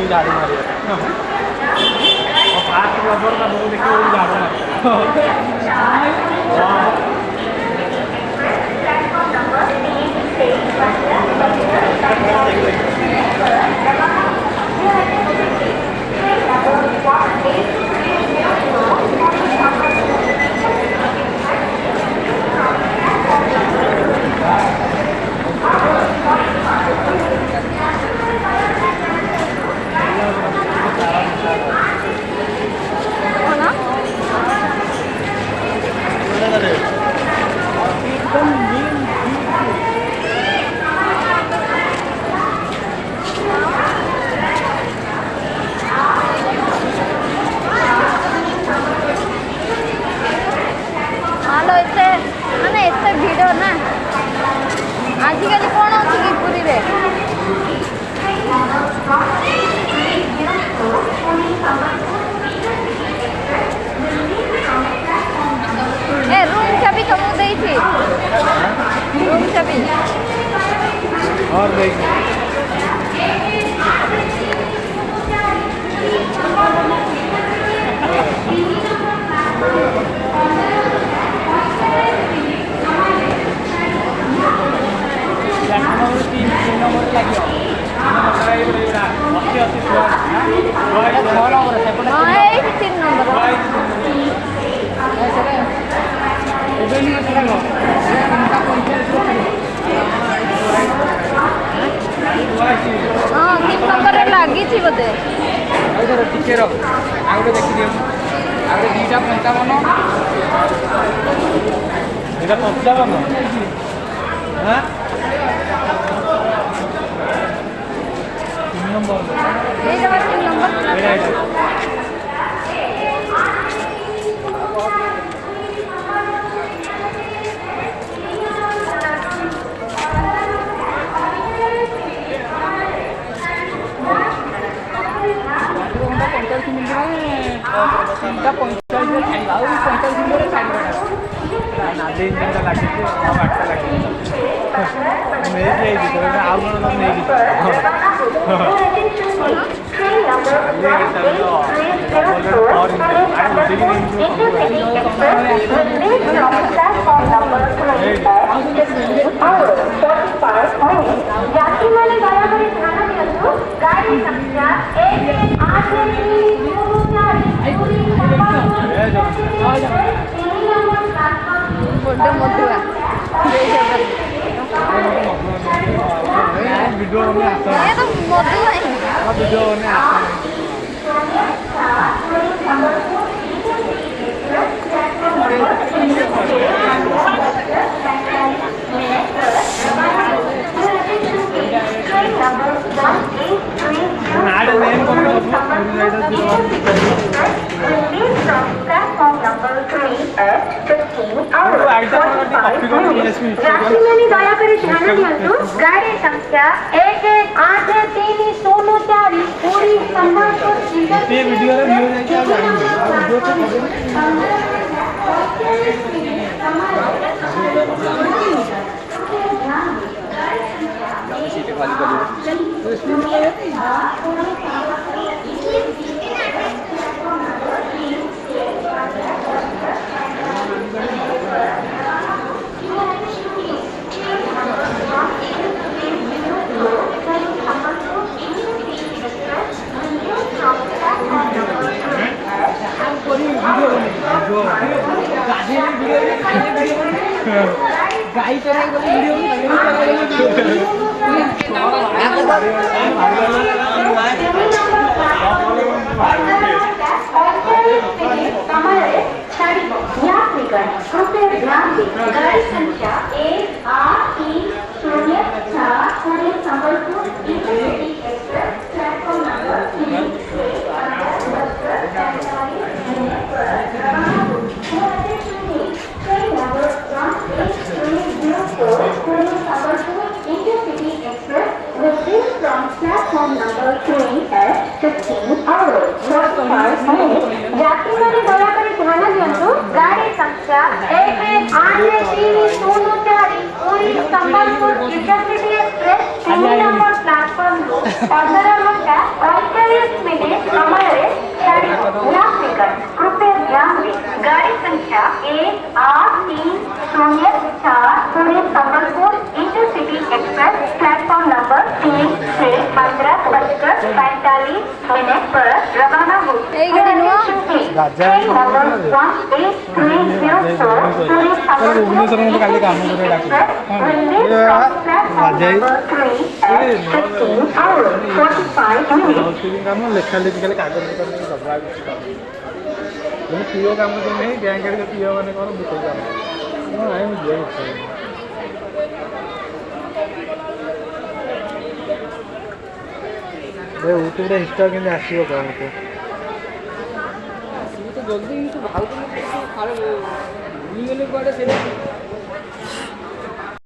देखिए झाड़ू मारे और फास्ट लवर का मुंह देखिए वो झाड़ू मारे आजिकल कौन अच्छी कि पुरी रे ए रूम चाबी तुमको दी थी रूम चाबी और तीन नंबर लगे तीन नंबर हाँ तीन नंबर लगी थी बोधे टिके आगे देखी दियो आगे 2:55 এটা 55 হ্যাঁ 3 নম্বর এইটা 3 নম্বর दयाकोरी ध्यान दियंतु गाड़ी संख्या 118330 पूरी संबलपुर ये वीडियो रे व्यू जाके आप जानेंगे सीटें खाली कर गाई चले वीडियो कृपया ध्यान दें गाड़ी संख्या 1830 Sambalpur intercity express platform number 15 hours यात्री मैंने दयाकोरी ध्यान दियंतु गाड़ी संख्या ट्रेन 8:04 पूरी Sambalpur intercity express 3 number platform ରୁ 15:48 मिनिट समୟରେ ଛାଡ଼ିବ। यात्रीगण कृपया ध्यान दें, गाड़ी संख्या 1830 पूरी Sambalpur intercity express platform number 3 से 15:45 मिनट पर रवाना होगी। এই গাড়ি নয়? ट्रेन नंबर 18304 पूरी भुवनेश्वर में काली काम करे डाक काम लेखा लेखी खाली कागज दबा पीओ काम जो नहीं बैंक आड़े पीओ मैंने कौन बुक काम आई मुझे यूट्यूब इंस्टा के आसो क्या मत तो जल्दी तो भाव तो खराब भूलीगले कड़े से